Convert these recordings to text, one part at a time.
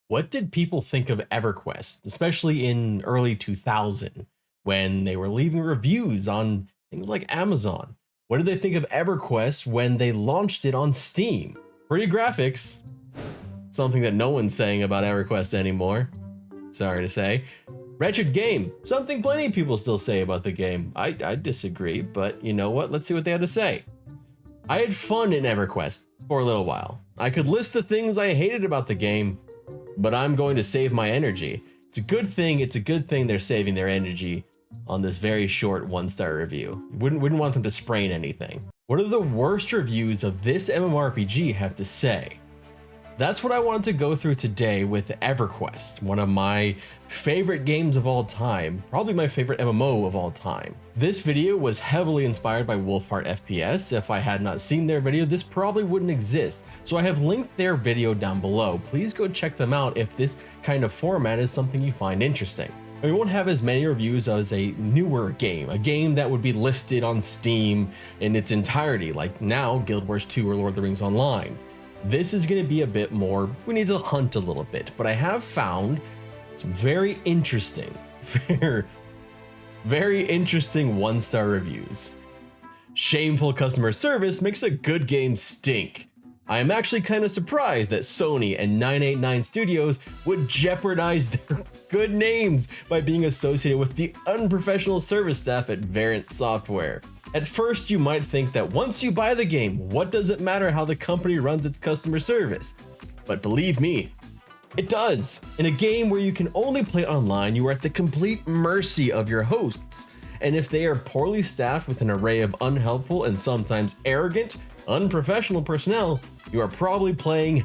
What did people think of EverQuest, especially in early 2000 when they were leaving reviews on things like Amazon? What did they think of EverQuest when they launched it on Steam? Pretty graphics, something that no one's saying about EverQuest anymore. Sorry to say. Wretched game, something plenty of people still say about the game. I disagree, but you know what? Let's see what they had to say. I had fun in EverQuest for a little while. I could list the things I hated about the game, but I'm going to save my energy. It's a good thing they're saving their energy on this very short 1-star review. Wouldn't want them to sprain anything. What do the worst reviews of this MMORPG have to say? That's what I wanted to go through today with EverQuest, one of my favorite games of all time, probably my favorite MMO of all time. This video was heavily inspired by Wolfheart FPS. If I had not seen their video, this probably wouldn't exist. So I have linked their video down below. Please go check them out if this kind of format is something you find interesting. We won't have as many reviews as a newer game, a game that would be listed on Steam in its entirety, like now Guild Wars 2 or Lord of the Rings Online. This is going to be a bit more, we need to hunt a little bit, but I have found some very interesting 1-star reviews. Shameful customer service makes a good game stink. I am actually kind of surprised that Sony and 989 Studios would jeopardize their good names by being associated with the unprofessional service staff at Variant Software. At first, you might think that once you buy the game, what does it matter how the company runs its customer service? But believe me, it does. In a game where you can only play online, you are at the complete mercy of your hosts. And if they are poorly staffed with an array of unhelpful and sometimes arrogant, unprofessional personnel, you are probably playing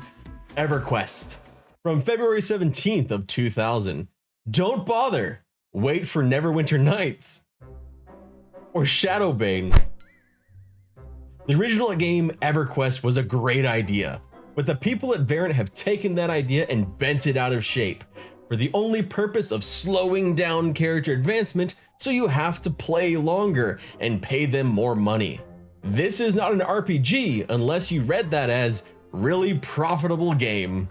EverQuest. From February 17th of 2000, don't bother. Wait for Neverwinter Nights. Or Shadowbane. The original game EverQuest was a great idea, but the people at Variant have taken that idea and bent it out of shape for the only purpose of slowing down character advancement, so you have to play longer and pay them more money. This is not an RPG unless you read that as really profitable game.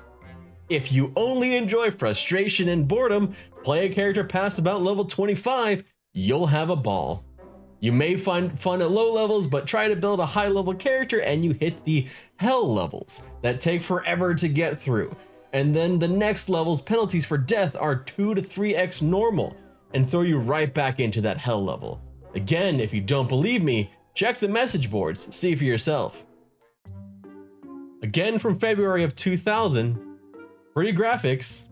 If you only enjoy frustration and boredom, play a character past about level 25, you'll have a ball. You may find fun at low levels, but try to build a high level character and you hit the hell levels that take forever to get through. And then the next level's penalties for death are 2 to 3x normal and throw you right back into that hell level. Again, if you don't believe me, check the message boards, see for yourself. Again from February of 2000, pretty graphics,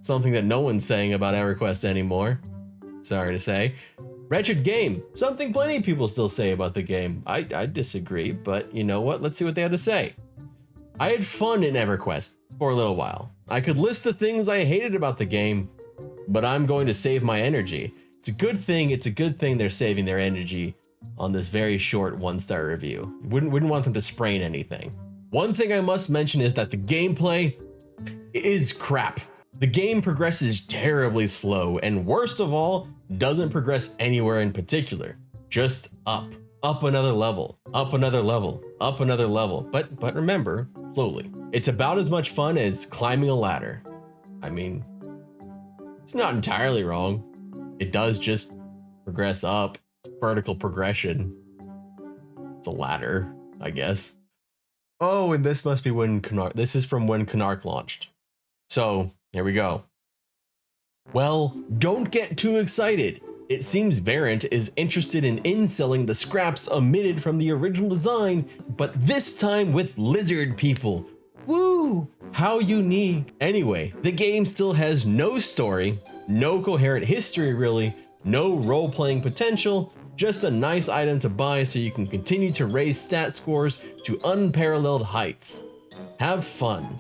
something that no one's saying about EverQuest anymore. Sorry to say. Wretched game, something plenty of people still say about the game. I disagree, but you know what? Let's see what they had to say. I had fun in EverQuest for a little while. I could list the things I hated about the game, but I'm going to save my energy. It's a good thing they're saving their energy on this very short 1-star review. Wouldn't want them to sprain anything. One thing I must mention is that the gameplay is crap. The game progresses terribly slow, and worst of all, doesn't progress anywhere in particular. Just up another level, up another level, up another level. But remember, slowly. It's about as much fun as climbing a ladder. I mean, it's not entirely wrong. It does just progress up. It's vertical progression. It's a ladder, I guess. Oh, and this must be when this is from when Canark launched. So, here we go. Well, don't get too excited. It seems Variant is interested in inselling the scraps omitted from the original design, but this time with lizard people. Woo! How unique. Anyway, the game still has no story, no coherent history really, no role-playing potential, just a nice item to buy so you can continue to raise stat scores to unparalleled heights. Have fun.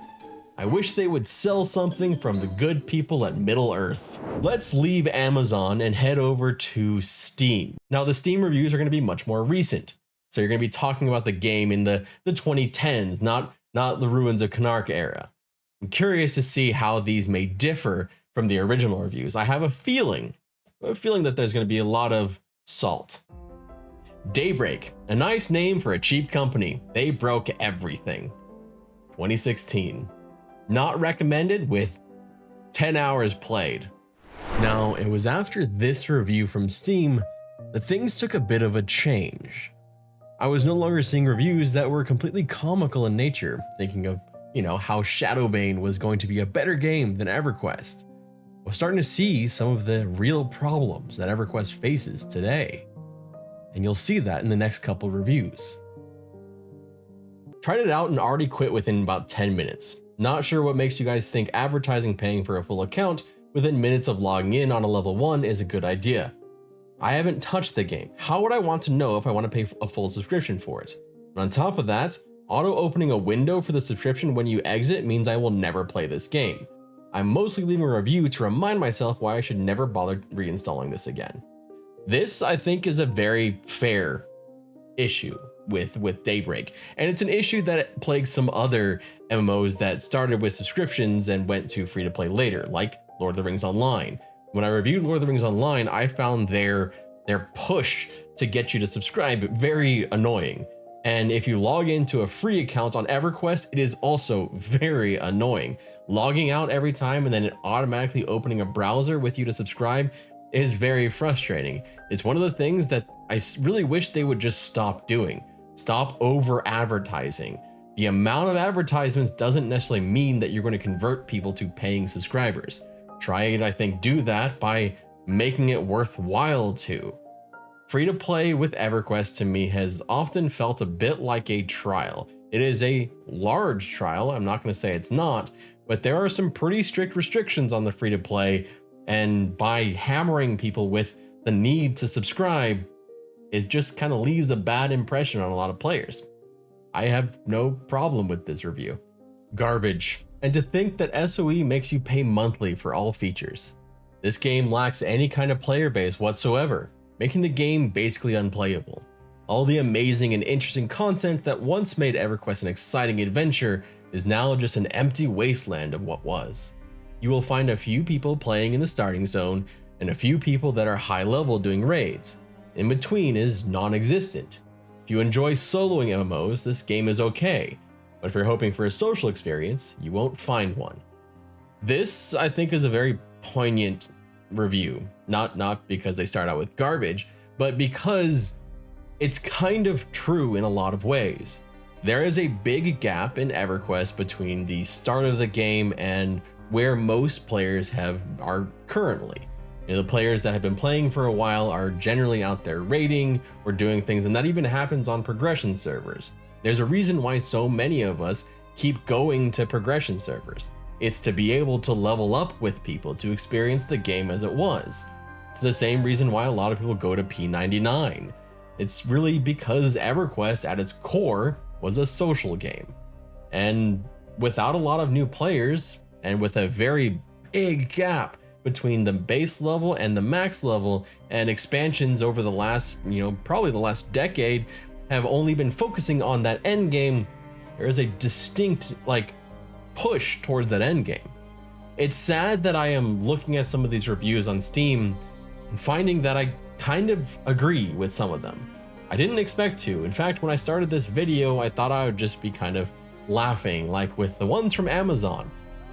I wish they would sell something from the good people at Middle-earth. Let's leave Amazon and head over to Steam. Now, the Steam reviews are going to be much more recent. So you're going to be talking about the game in the 2010s, not the ruins of Canark era. I'm curious to see how these may differ from the original reviews. I have a feeling that there's going to be a lot of salt. Daybreak, a nice name for a cheap company. They broke everything. 2016. Not recommended with 10 hours played. Now, it was after this review from Steam that things took a bit of a change. I was no longer seeing reviews that were completely comical in nature, thinking of, how Shadowbane was going to be a better game than EverQuest. I was starting to see some of the real problems that EverQuest faces today. And you'll see that in the next couple reviews. Tried it out and already quit within about 10 minutes. Not sure what makes you guys think advertising paying for a full account within minutes of logging in on a level 1 is a good idea. I haven't touched the game. How would I want to know if I want to pay a full subscription for it? And on top of that, auto-opening a window for the subscription when you exit means I will never play this game. I'm mostly leaving a review to remind myself why I should never bother reinstalling this again. This, I think, is a very fair issue with Daybreak, and it's an issue that plagues some other MMOs that started with subscriptions and went to free-to-play later, like Lord of the Rings Online. When I reviewed Lord of the Rings Online, I found their push to get you to subscribe very annoying. And if you log into a free account on EverQuest, it is also very annoying. Logging out every time and then it automatically opening a browser with you to subscribe is very frustrating. It's one of the things that I really wish they would just stop doing. Stop over advertising. The amount of advertisements doesn't necessarily mean that you're going to convert people to paying subscribers. Try and, I think, do that by making it worthwhile to. Free to play with EverQuest to me has often felt a bit like a trial. It is a large trial, I'm not going to say it's not, but there are some pretty strict restrictions on the free to play, and by hammering people with the need to subscribe, it just kind of leaves a bad impression on a lot of players. I have no problem with this review. Garbage. And to think that SOE makes you pay monthly for all features. This game lacks any kind of player base whatsoever, making the game basically unplayable. All the amazing and interesting content that once made EverQuest an exciting adventure is now just an empty wasteland of what was. You will find a few people playing in the starting zone and a few people that are high level doing raids. In between is non-existent. If you enjoy soloing MMOs, this game is okay, but if you're hoping for a social experience, you won't find one. This, I think, is a very poignant review, not because they start out with garbage, but because it's kind of true in a lot of ways. There is a big gap in EverQuest between the start of the game and where most players are currently. The players that have been playing for a while are generally out there raiding or doing things, and that even happens on progression servers. There's a reason why so many of us keep going to progression servers. It's to be able to level up with people to experience the game as it was. It's the same reason why a lot of people go to P99. It's really because EverQuest at its core was a social game. And without a lot of new players, and with a very big gap between the base level and the max level, and expansions over the last, probably the last decade have only been focusing on that end game, there is a distinct push towards that end game. It's sad that I am looking at some of these reviews on Steam and finding that I kind of agree with some of them. I didn't expect to. In fact, when I started this video, I thought I would just be kind of laughing, like with the ones from Amazon.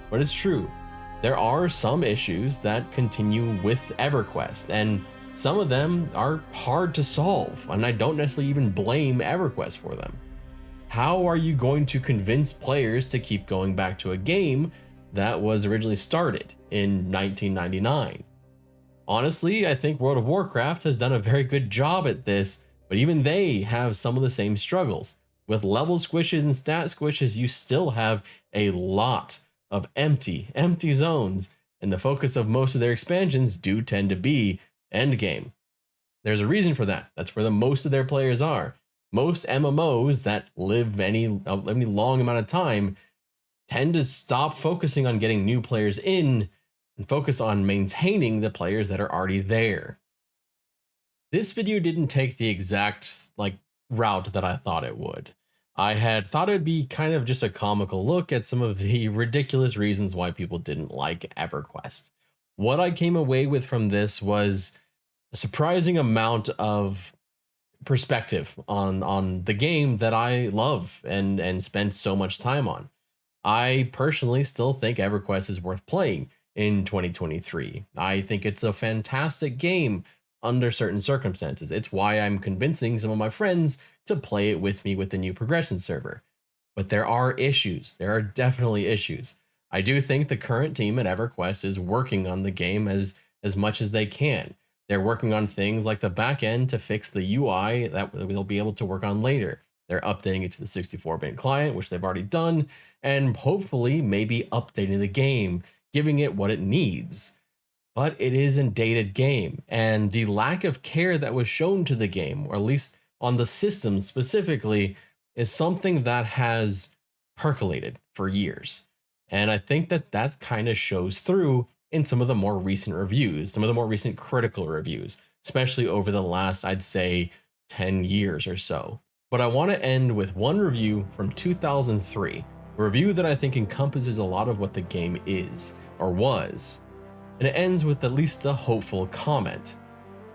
But it's true. There are some issues that continue with EverQuest, and some of them are hard to solve, and I don't necessarily even blame EverQuest for them. How are you going to convince players to keep going back to a game that was originally started in 1999? Honestly, I think World of Warcraft has done a very good job at this, but even they have some of the same struggles. With level squishes and stat squishes, you still have a lot of empty zones, and the focus of most of their expansions do tend to be endgame. There's a reason for that. That's where the most of their players are. Most MMOs that live any long amount of time tend to stop focusing on getting new players in and focus on maintaining the players that are already there. This video didn't take the exact route that I thought it would. I had thought it would be kind of just a comical look at some of the ridiculous reasons why people didn't like EverQuest. What I came away with from this was a surprising amount of perspective on the game that I love and spent so much time on. I personally still think EverQuest is worth playing in 2023. I think it's a fantastic game under certain circumstances. It's why I'm convincing some of my friends to play it with me with the new progression server. But there are issues. There are definitely issues. I do think the current team at EverQuest is working on the game as much as they can. They're working on things like the back end to fix the UI that they'll be able to work on later. They're updating it to the 64-bit client, which they've already done, and hopefully maybe updating the game, giving it what it needs. But it is a dated game, and the lack of care that was shown to the game, or at least on the system specifically, is something that has percolated for years. And I think that kind of shows through in some of the more recent reviews, some of the more recent critical reviews, especially over the last, I'd say, 10 years or so. But I want to end with one review from 2003, a review that I think encompasses a lot of what the game is, or was. And it ends with at least a hopeful comment,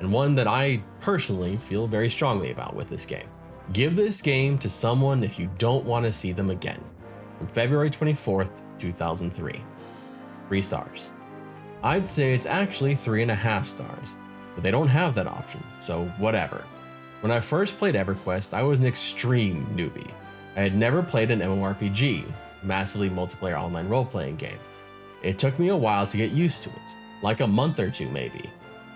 and one that I personally feel very strongly about with this game. Give this game to someone if you don't want to see them again. From February 24th, 2003. 3 stars. I'd say it's actually 3.5 stars, but they don't have that option, so whatever. When I first played EverQuest, I was an extreme newbie. I had never played an MMORPG, massively multiplayer online role-playing game. It took me a while to get used to it, like a month or two maybe.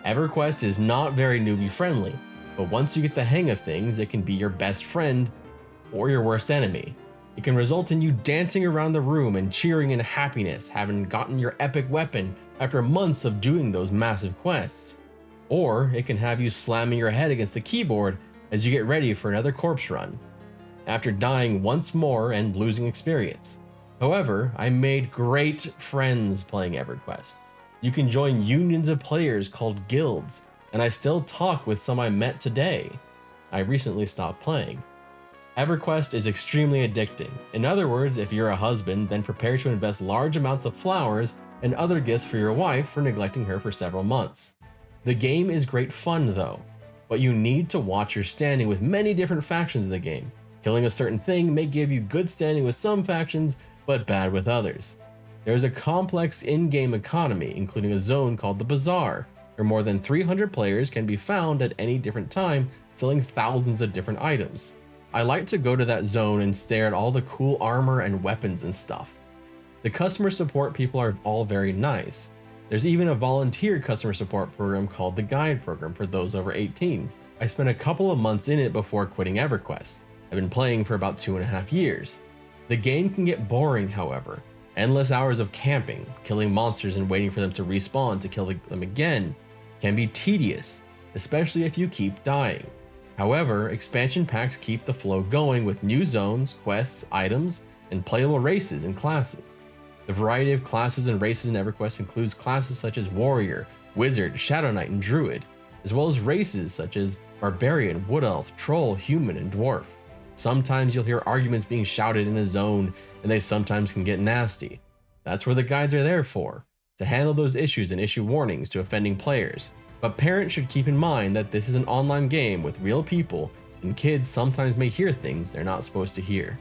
EverQuest is not very newbie friendly, but once you get the hang of things, it can be your best friend or your worst enemy. It can result in you dancing around the room and cheering in happiness, having gotten your epic weapon after months of doing those massive quests. Or it can have you slamming your head against the keyboard as you get ready for another corpse run, after dying once more and losing experience. However, I made great friends playing EverQuest. You can join unions of players called guilds, and I still talk with some I met today. I recently stopped playing. EverQuest is extremely addicting. In other words, if you're a husband, then prepare to invest large amounts of flowers and other gifts for your wife for neglecting her for several months. The game is great fun though, but you need to watch your standing with many different factions in the game. Killing a certain thing may give you good standing with some factions, but bad with others. There is a complex in-game economy, including a zone called the Bazaar, where more than 300 players can be found at any different time, selling thousands of different items. I like to go to that zone and stare at all the cool armor and weapons and stuff. The customer support people are all very nice. There's even a volunteer customer support program called the Guide Program for those over 18. I spent a couple of months in it before quitting EverQuest. I've been playing for about 2.5 years. The game can get boring, however. Endless hours of camping, killing monsters and waiting for them to respawn to kill them again can be tedious, especially if you keep dying. However, expansion packs keep the flow going with new zones, quests, items, and playable races and classes. The variety of classes and races in EverQuest includes classes such as Warrior, Wizard, Shadow Knight, and Druid, as well as races such as Barbarian, Wood Elf, Troll, Human, and Dwarf. Sometimes you'll hear arguments being shouted in a zone, and they sometimes can get nasty. That's where the guides are there for, to handle those issues and issue warnings to offending players. But parents should keep in mind that this is an online game with real people, and kids sometimes may hear things they're not supposed to hear.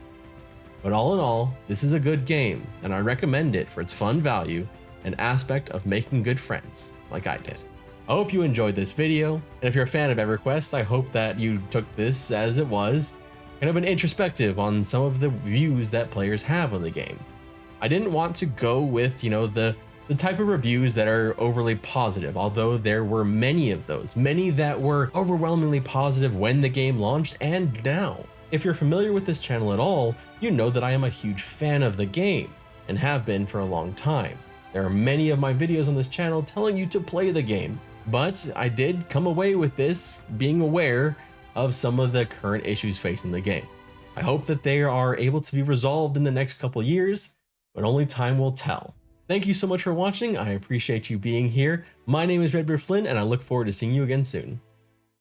But all in all, this is a good game, and I recommend it for its fun value and aspect of making good friends, like I did. I hope you enjoyed this video, and if you're a fan of EverQuest, I hope that you took this as it was, kind of an introspective on some of the views that players have on the game. I didn't want to go with, the type of reviews that are overly positive, although there were many of those, many that were overwhelmingly positive when the game launched and now. If you're familiar with this channel at all, you know that I am a huge fan of the game, and have been for a long time. There are many of my videos on this channel telling you to play the game, but I did come away with this being aware of some of the current issues facing the game. I hope that they are able to be resolved in the next couple years, but only time will tell. Thank you so much for watching. I appreciate you being here. My name is Redbeard Flynn, and I look forward to seeing you again soon.